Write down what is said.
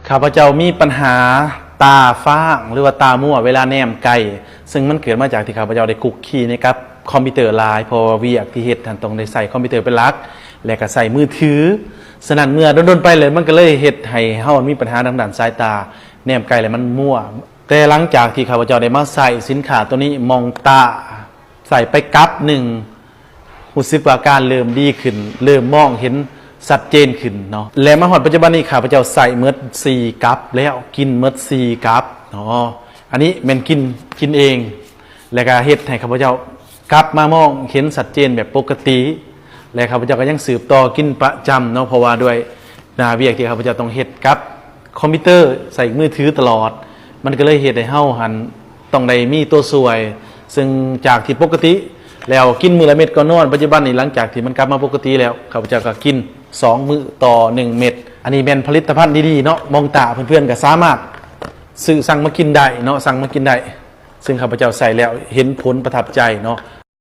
ข้าพเจ้ามีปัญหาตาฟ้างหรือว่าตามั่วเวลาแนมไกลซึ่งมันเกิดมาจากที่ข้าพเจ้าได้คุกคีนะครับคอมพิวเตอร์หลายพอเวียกที่เฮ็ดท่านต้องได้ใส่คอมพิวเตอร์เป็นหลักและก็ใส่มือถือฉะนั้นเมื่อโดนๆไปเลยมันก็เลยเฮ็ดให้เฮามีปัญหาทางด้านสายตาแนมไกลแล้วมันมั่วแต่หลังจากที่ข้าพเจ้าได้มาใส่สินค้าตัวนี้มองตาใส่ไปกับหนึ่งรู้สึกว่าการเริ่มดีขึ้นเริ่มมองเห็นชัดเจนขึ้นเนาะและมาฮอดปัจจุบันนี้ข้าพเจ้าใส่เมด4กัปแล้วกินเมด4กัปเนาะอันนี้แม่นกินเองแล้วก็เฮ็ดให้ข้าพเจ้ากลับมามองเห็นชัดเจนแบบปกติและข้าพเจ้าก็ยังสืบต่อกินประจำเนาะเพราะว่าด้วยหน้าเวียกที่ข้าพเจ้าต้องเฮ็ดกับคอมพิวเตอร์ใส่มือถือตลอดมันก็เลยเฮ็ดให้เฮาหันต้องได้มีตัวช่วยซึ่งจากที่ปกติแล้วกินมื้อละเม็ดก่อนนอนปัจจุบันนี้หลังจากที่มันกลับมาปกติแล้วข้าพเจ้าก็กิน2 มื้อต่อ1เม็ดอันนี้เป็นผลิตภัณฑ์ดีๆเนาะมองตาเพื่อนๆก็สามารถซื้อสั่งมากินได้เนาะสั่งมากินได้ซึ่งข้าพเจ้าใส่แล้วเห็นผลประทับใจเนาะ